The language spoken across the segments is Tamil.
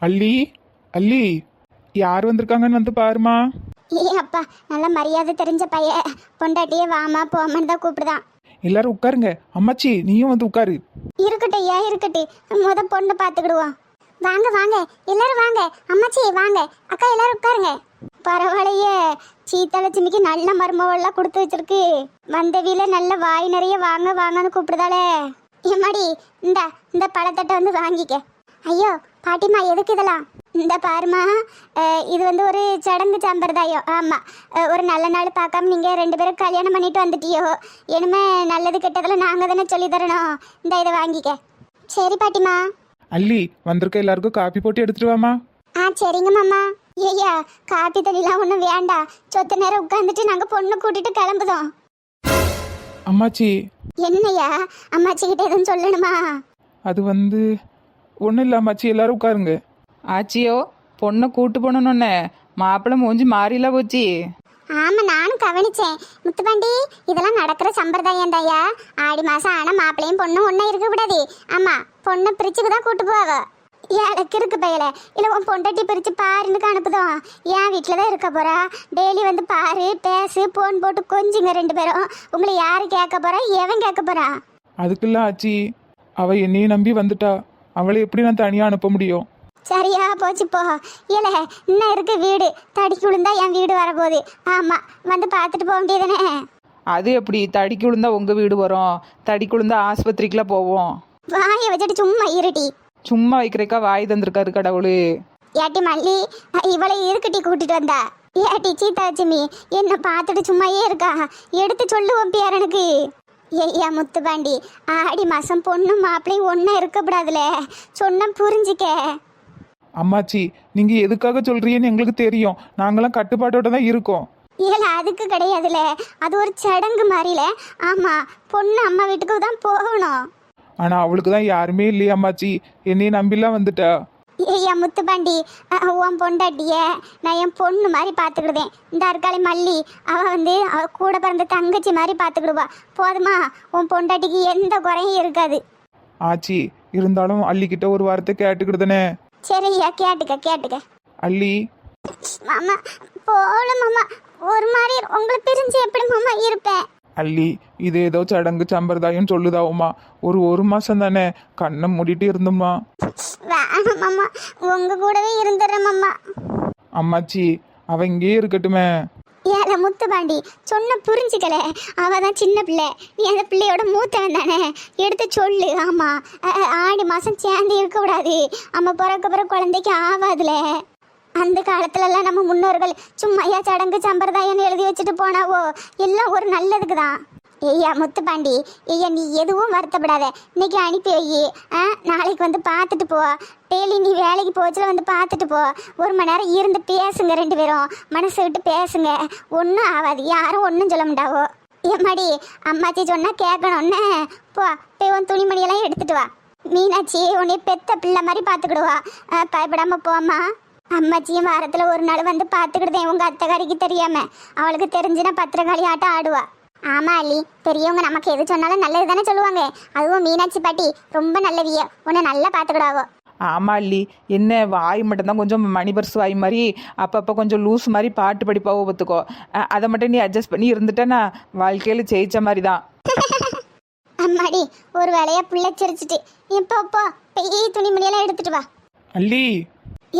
அல்லி, அல்லி, யார் வந்திருக்காங்கன்னு வந்து பாருமா. ஏ அப்பா, நல்ல மரியாதை தெரிஞ்ச பைய. பொண்டாட்டியே வாமா போமான்னு தான் கூப்பிடுதான். எல்லாரும் உட்காருங்க. அம்மாச்சி நீயும் வந்து உட்காரு. இருக்கட்டும், ஏன் இருக்கட்டு, பொண்ணு பார்த்துக்கிடுவோம். வாங்க வாங்க எல்லாரும் வாங்க. அம்மாச்சி வாங்க. அக்கா எல்லாரும் உட்காருங்க. பரவாயில்லையே, சீத்தாலட்சுமிக்கு நல்ல மருமவெல்லாம் கொடுத்து வச்சிருக்கு. வந்த வீல நல்ல வாய் நிறைய வாங்க வாங்கன்னு கூப்பிடுதாளே. எம்மாடி, இந்த பழத்தட்டை வந்து வாங்கிக்க. ஐயோ பாட்டிமா, எதுக்கு இதெல்லாம்? இந்த பாருமா, இது வந்து ஒரு சடங்கு சம்பிரதாயம். ஆமாம், ஒரு நல்ல நாள் பார்க்காம நீங்கள் 2 பேரும் கல்யாணம் பண்ணிட்டு வந்துட்டியோ, இனிமே நல்லது கெட்டதில் நாங்கள் தானே சொல்லி தரணும். இதை வாங்கிக்க. சரி பாட்டிமா. அல்லி, வந்திருக்க எல்லாருக்கும் காப்பி போட்டு எடுத்துட்டு வாமா. சரிங்க மாமா. ஐயா, காப்பி தண்ணிலாம் ஒன்றும் வேண்டாம். சொத்த நேரம் உட்காந்துட்டு நாங்கள் பொண்ணு கூட்டிட்டு கிளம்புதோம். அம்மாச்சி. என்னையா, அம்மாச்சி கிட்ட எதுவும் சொல்லணுமா? அது வந்து ஒன்றும் இல்லை அம்மாச்சி, எல்லாரும் உட்காருங்க. ஆச்சியோ, பொண்ணை கூட்டு போனோன்னே மாப்பிள்ளை மூஞ்சி மாறிலாம் போச்சு. ஆமா, நானும் கவனிச்சேன். முத்துப்பாண்டி, இதெல்லாம் நடக்கிற சம்பிரதாயம் தாயா. ஆடி மாசம் ஆனா மாப்பிள்ளையும் பொண்ணும் ஒன்னா இருக்க கூடாது. ஆமா, பொண்ணை பிரிச்சுக்கு தான் கூட்டு போவாங்க. ஏழக்கு இருக்கு பையல. இல்லை உன் பொண்டாட்டி பிரிச்சு பாருன்னு அனுப்புதோம். என் வீட்டில் தான் இருக்க போறா. டெய்லி வந்து பாரு, பேசு, போன் போட்டு கொஞ்சுங்க 2 பேரும். உங்களை யாரு கேட்க போறா, எவன் கேட்க போறா? அதுக்குள்ள ஆச்சி, அவ என்னையும் நம்பி வந்துட்டா. அவளை எப்படி நான் தனியா அனுப்ப முடியும்? சரியா போச்சு போ. இல்ல இன்னும் இருக்கு வீடு. தடிக்கு விழுந்தா என் வீடு வரப்போகுது. ஆமா, வந்து பார்த்துட்டு போக வேண்டியதானே. அது எப்படி தடிக்கு விழுந்தா உங்கள் வீடு வரும்? தடிக்கு விழுந்தா ஆஸ்பத்திரிக்கெலாம் போவோம். வாயை வச்சுட்டு சும்மா இருட்டி. சும்மா வைக்கிறக்கா வாய் தந்திருக்காரு கடவுளு. ஏட்டி மல்லி, இவளை இருக்கட்டி கூட்டிட்டு வந்தா. ஏட்டி சீதாலட்சுமி, என்ன பார்த்துட்டு சும்மாயே இருக்கா? எடுத்து சொல்லுவோம் பேரனுக்கு. ஐயா முத்துப்பாண்டி, ஆடி மாசம் பொண்ணு மாப்பிள்ளையும் ஒன்னா இருக்கக்கூடாதுல. சொன்ன புரிஞ்சுக்க. அம்மாச்சி, நீங்க எதுக்காக சொல்றீங்கன்னு எங்களுக்கு தெரியும். நாங்களாம் கட்டுப்பாட்டோட தான் இருக்கோம். இல்ல அதுக்கு கிடையாதுல, அது ஒரு சடங்கு மாதிரில. ஆமா, பொண்ணு அம்மா வீட்டுக்கு தான் போகணும். ஆனா அவளுக்கு தான் யாருமே இல்லையா அம்மாச்சி, என்னைய நம்பிலாம் வந்துட்டா. ஐயா முத்துப்பாண்டி, உன் பொண்டாட்டிய நான் என் பொண்ணு மாதிரி பார்த்துக்கிடுதேன். இந்த அற்காலி மல்லி, அவ கூட பிறந்த தங்கச்சி மாதிரி பார்த்துக்கிடுவா. போதுமா? உன் பொண்டாட்டிக்கு எந்த குறையும் இருக்காது. ஆச்சி, இருந்தாலும் அள்ளிக்கிட்ட ஒரு வார்த்தை கேட்டுக்கிடுதானே. சரி ஐயா, கேட்டுக்க. அல்லி. மாமா போல மாமா, ஒரு மாதிரி உங்களை பிரிஞ்சு எப்படி மாமா இருப்பேன்? அல்லி, இது ஏதோ சடங்கு சம்பிரதாயம் சொல்லுதாவுமா. ஒரு மாசம் தானே, கண்ணை மூடிட்டு இருந்தோம்மா. வேணாம் மாமா, உங்க கூடவே இருந்துடுறேன் மாமா. அம்மாச்சி, அவ இங்கே இருக்கட்டுமே. ஏல முத்துப்பாண்டி, சொன்ன புரிஞ்சுக்கல. அவதான் சின்ன பிள்ளை, நீ அந்த பிள்ளையோட மூத்தவன் தானே. எடுத்து சொல்லு. ஆமா, ஆடி மாசம் சேர்ந்து இருக்க கூடாது. அம்மா பிறக்க குழந்தைக்கு ஆவாதுல. அந்த காலத்துலலாம் நம்ம முன்னோர்கள் சும்மையா சடங்கு சம்பிரதாயம்னு எழுதி வச்சுட்டு போனாவோ, எல்லாம் ஒரு நல்லதுக்கு தான். ஐயா முத்துப்பாண்டி, ஐயா நீ எதுவும் வருத்தப்படாத. இன்னைக்கு அனுப்பி வை. நாளைக்கு வந்து பார்த்துட்டு போ. டெய்லி நீ வேலைக்கு போச்சுல வந்து பார்த்துட்டு போ. 1 மணி நேரம் இருந்து பேசுங்க 2 பேரும். மனசு விட்டு பேசுங்க. ஒன்றும் ஆகாது, யாரும் ஒன்றும் சொல்ல மாட்டாவோ. ஏமாடி, அம்மாச்சி சொன்னா கேட்கணும்னு போய் உன் துணிமணியெல்லாம் எடுத்துட்டு வா. மீனாட்சி உன்னை பெத்த பிள்ளை மாதிரி பார்த்துக்கிடுவா. பயப்படாம போம்மா. அம்மாச்சியும் வாரத்தில் 1 நாள் வந்து பார்த்துக்கிடுதேன். உங்கள் அத்தைக்காரிக்கு தெரியாம. அவளுக்கு தெரிஞ்சுன்னா பத்திரக்காளி ஆட்டம் ஆடுவா. ஆமா அள்ளி, பெரியவங்க நமக்கு எது சொன்னாலும் நல்லது தானே சொல்லுவாங்க. அதுவும் மீனாட்சி பாட்டி ரொம்ப நல்லவிய, உன்னை நல்லா பார்த்துக்கிடாவோ. ஆமா அல்லி, என்ன வாய் மட்டும்தான் கொஞ்சம் மணி பர்ஸ் வாய் மாதிரி அப்பப்போ கொஞ்சம் லூஸ் மாதிரி பாட்டு படிப்பாவோ பார்த்துக்கோ. அதை மட்டும் நீ அட்ஜஸ்ட் பண்ணி இருந்துட்டேன்னா வாழ்க்கையில் ஜெயிச்ச மாதிரி தான். அம்மாடி, ஒரு வேலையா பிள்ளைச்சிருச்சுட்டு இப்போ பெய் துணிமணியெல்லாம் எடுத்துட்டு வா. அல்லி.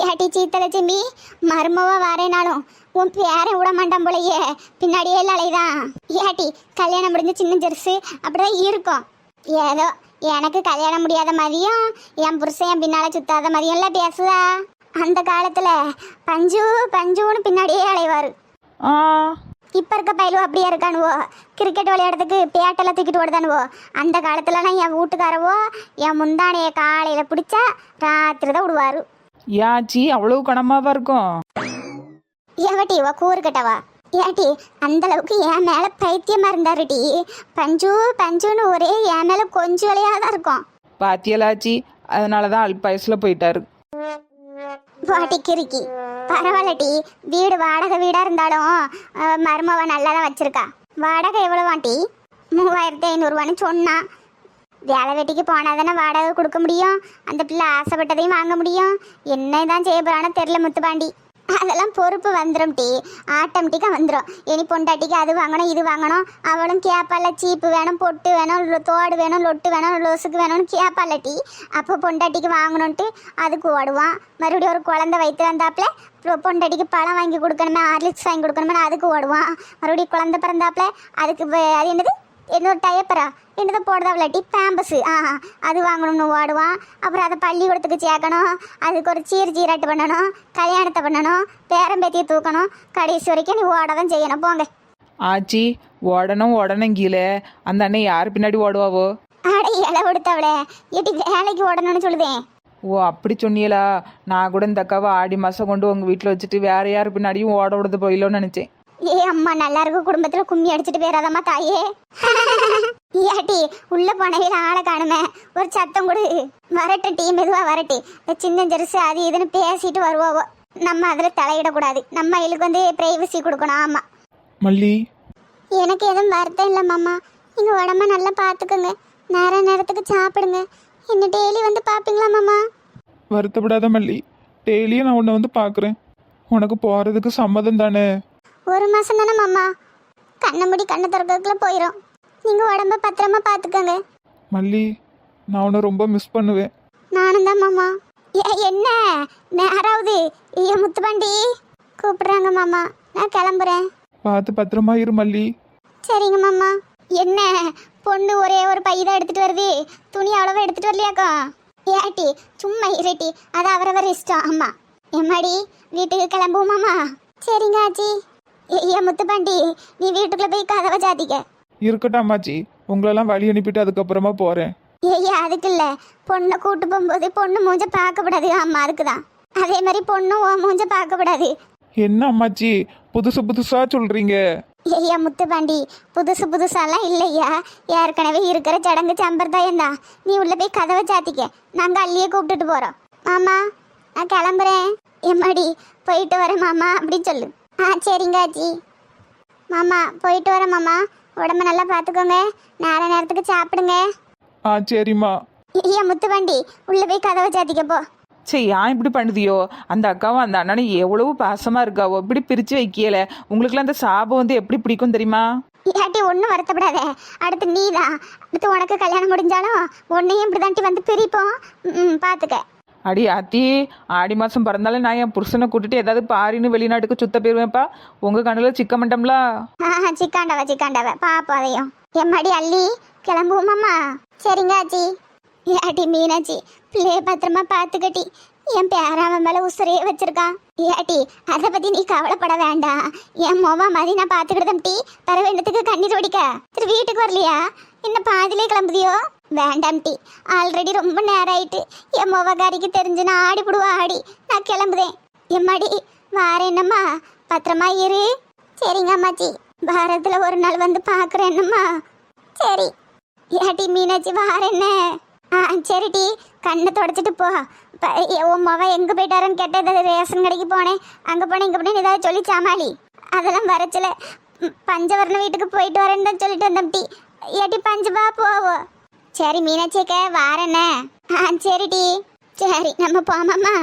ஏட்டி சீத்தலட்சுமி, மருமவா வரேனாலும் உன் பேரை விட மாட்டான் போலையே. பின்னாடியே அலைதான். ஏட்டி, கல்யாணம் முடிஞ்ச சின்ன ஜெர்ஸு அப்படிதான் இருக்கும். ஏதோ எனக்கு கல்யாணம் முடியாத மாதிரியும் என் புருஷன் என் பின்னால சுத்தாத மாதிரியும் எல்லாம் பேசுதா. அந்த காலத்துல பஞ்சுன்னு பின்னாடியே அலைவாரு. இப்ப இருக்க பயிலும் அப்படியே இருக்கானுவோ. கிரிக்கெட் விளையாடுறதுக்கு பேட்டெல்லாம் தூக்கிட்டு ஓடுதானுவோ. அந்த காலத்துலலாம் என் வீட்டுக்காரவோ என் முந்தானைய காலையில பிடிச்சா ராத்திரி தான் விடுவாரு. ஏச்சி, அவ்வளவு கனமாவா இருக்கும்? ஏவட்டி இவ கூறு கட்டவா. ஏட்டி, அந்த அளவுக்கு என் மேல பைத்தியமா இருந்தாருடி. பஞ்சுன்னு ஒரே என் மேல கொஞ்சம் விளையாதான் இருக்கும். பாத்தியலாச்சி, அதனாலதான் அல்பாயசுல போயிட்டாரு. வாட்டி கிறுக்கி, பரவாயில்லட்டி. வீடு வாடகை வீடா இருந்தாலும் மருமவ நல்லா தான் வச்சிருக்கா. வாடகை எவ்வளவு வாட்டி? 3500 சொன்னா. வேலை வெட்டிக்கு போனால் தானே வாடகை கொடுக்க முடியும், அந்த பிள்ளை ஆசைப்பட்டதையும் வாங்க முடியும். என்ன தான் செய்ய போகிறானோ தெரில முத்துப்பாண்டி. அதெல்லாம் பொறுப்பு வந்துடும் டி, ஆட்டோமேட்டிக்காக வந்துடும். இனி பொண்டாட்டிக்கு அது வாங்கணும் இது வாங்கணும், அவளும் கேட்பால, சீப்பு வேணும், பொட்டு வேணும், தோடு வேணும், லொட்டு வேணும், லோசுக்கு வேணும்னு கேட்பால டி. அப்போ பொண்டாட்டிக்கு வாங்கணுன்ட்டு அதுக்கு ஓடுவான். மறுபடியும் ஒரு குழந்தை வைத்து வந்தாப்புல பொண்டாட்டிக்கு பழம் வாங்கி கொடுக்கணுமே, ஹார்லிக்ஸ் வாங்கி கொடுக்கணுமே அதுக்கு ஓடுவான். மறுபடியும் குழந்தை பிறந்தாப்புல அதுக்கு அது என்னது இன்னொரு டயப்பரா என்னதை போடுதாவில்லாட்டி பேம்பஸு அது வாங்கணும்னு ஓடுவான். அப்புறம் அதை பள்ளிக்கூடத்துக்கு சேர்க்கணும், அதுக்கு ஒரு சீராட்டு பண்ணணும், கல்யாணத்தை பண்ணணும், பேரம்பேத்தியை தூக்கணும். கடைசி வரைக்கும் நீ ஓட தான் செய்யணும். போங்க ஆச்சி, ஓடணும் கீழே அந்த அண்ணன் யார் பின்னாடி ஓடுவாவோ? அட இலை கொடுத்தவளே, எட்டி வேலைக்கு ஓடணும்னு சொல்லுதேன். ஓ அப்படி சொன்னியலா? நான் கூட இந்த அக்காவை ஆடி மாதம் கொண்டு உங்கள் வீட்டில் வச்சுட்டு வேற யார் பின்னாடியும் ஓட விடுறது போயிலோன்னு நினச்சேன். ஏ அம்மா, நல்லா இருக்கு குடும்பத்துல கும்மி அடிச்சுட்டு போயிடாதம்மா தாயே. ஏட்டி உள்ள போனவையில ஆளை காணுமே, ஒரு சத்தம் கொடு. வரட்டு டீ, மெதுவா வரட்டு. சின்ன ஜெருசு அது இதுன்னு பேசிட்டு வருவோவோ, நம்ம அதுல தலையிடக்கூடாது. நம்ம இதுக்கு வந்து பிரைவசி கொடுக்கணும். ஆமா மல்லி, எனக்கு எதுவும் வருத்தம் இல்லை மாமா. நீங்க உடம்ப நல்லா பாத்துக்கோங்க, நேரத்துக்கு சாப்பிடுங்க. என்ன டெய்லி வந்து பாப்பீங்களா மாமா? வருத்தப்படாத மல்லி, டெய்லியும் நான் உன்னை வந்து பார்க்குறேன். உனக்கு போகிறதுக்கு சம்மதம் தானே? ஒரு மாசம் தானே மாமா, கண்ணை மூடி கண்ணை திறக்கிறதுக்குள்ள போயிடும். நீங்க உடம்ப பத்திரமா பாத்துக்கோங்க. மல்லி, நான் உன்னை ரொம்ப மிஸ் பண்ணுவேன். நானும் தான் மாமா. என்ன நேராவது? ஏன் முத்துப்பாண்டி கூப்பிடுறாங்க மாமா, நான் கிளம்புறேன். பார்த்து பத்திரமா இரு மல்லி. சரிங்க மாமா. என்ன பொண்ணு ஒரே ஒரு பை தான் எடுத்துட்டு வருது, துணி அவ்வளவா எடுத்துட்டு வரலையாக்கா? ஏட்டி சும்மா இரட்டி, அது அவரவர் இஷ்டம். அம்மா எம்மாடி வீட்டுக்கு கிளம்புவோமாம்மா? சரிங்க ஆச்சி. ஏன் முத்துப்பாண்டி, நீ வீட்டுக்குள்ள போய் கதவை சாத்திக்க. இருக்கட்டும் அம்மாச்சி, உங்களெல்லாம் வழி அனுப்பிட்டு அதுக்கப்புறமா போகிறேன். ஏய்யா அதுக்கு இல்லை, பொண்ணை கூட்டு போகும்போது பொண்ணு மூஞ்ச பார்க்கக்கூடாது. ஆமாம் அதுக்கு தான். அதே மாதிரி பொண்ணும் உன் மூஞ்ச பார்க்கக்கூடாது. என்ன அம்மாச்சி புதுசாக சொல்கிறீங்க? ஐயா முத்துப்பாண்டி, புதுசாலாம் இல்லையா, ஏற்கனவே இருக்கிற சடங்கு சம்பிரதாயம் தான். நீ உள்ள போய் கதவை சாத்திக்க, நாங்கள் அள்ளியே கூப்பிட்டுட்டு போகிறோம். மாமா நான் கிளம்புறேன். எம்மாடி போயிட்டு வரேன் மாமா அப்படின்னு சொல்லு. சரிங்க ஆச்சி. மாமா போயிட்டு வரேன் மாமா, உடம்ப நல்லா பார்த்துக்கோங்க, நேரத்துக்கு சாப்பிடுங்க. சரிம்மா. ஐயா முத்துப்பாண்டி உள்ள போய் கதவை சாத்திக்க போ. சரி, ஏன் இப்படி பண்ணுதியோ? அந்த அக்காவும் அந்த அண்ணனும் எவ்வளவு பாசமாக இருக்காவோ, இப்படி பிரித்து வைக்கல. உங்களுக்குலாம் அந்த சாபம் வந்து எப்படி பிடிக்கும் தெரியுமா? ஏட்டி ஒன்றும் வருத்தப்படாத, அடுத்து நீ தான். அடுத்து உனக்கு கல்யாணம் முடிஞ்சாலும் உன்னையும் இப்படி தாண்டி வந்து பிரிப்போம். பார்த்துக்க. அடி ஆத்தி, ஆடி மாதம் பிறந்தாலும் நான் என் புருஷனை கூட்டிட்டு ஏதாவது பாரின்னு வெளிநாட்டுக்கு சுத்த போயிருவேன்ப்பா. உங்கள் கண்ணில் சிக்க மாட்டோம்ல. சிக்காண்டவ பாப்போம் அதையும். எம்மாடி அள்ளி கிளம்புவோமாம்மா? சரிங்க ஆச்சி. ஏட்டி மீனாச்சி, பிள்ளைய பத்திரமா பார்த்துக்கட்டி. என் பேராமன் மேலே உசுரையே வச்சிருக்கான். ஏட்டி அதை பற்றி நீ கவலைப்பட வேண்டாம். என் மொவா மாதிரி நான் பார்த்துக்கிட்டேன் டீ. பரவேண்டத்துக்கு கண்ணீர் ஓடிக்க. சரி வீட்டுக்கு வரலையா? இன்னும் பாதிலே கிளம்புதியோ? வேண்டாம் டீ, ஆல்ரெடி ரொம்ப நேரம் ஆயிட்டு. என் மொவகாரிக்கு தெரிஞ்சு நான் ஆடிப்புடுவா ஆடி. நான் கிளம்புதேன். எம்மாடி வார என்னம்மா, பத்திரமா இரு. சரிங்க அம்மாச்சி, வாரத்தில் ஒரு நாள் வந்து பார்க்குறேன் என்னம்மா. சரி ஏட்டி மீனாச்சி வார என்ன? சரி டி, கண்ணை தொடச்சிட்டு போ. உன் மொவ எங்கே போயிட்டாருன்னு கேட்டால் ஏதாவது ரேஷன் கடைக்கு போனேன், அங்கே போனேன் இங்கே போனேன் ஏதாவது சொல்லி சாமாளி. அதெல்லாம் வரச்சல பஞ்சவரண வீட்டுக்கு போயிட்டு வரேன்னு தான் சொல்லிட்டு வந்தோம் டி. ஏட்டி பஞ்சபா போவோம். சரி மீனாட்சிக்க வாரண்ணே. சரி டி, சரி நம்ம போமாம்மா.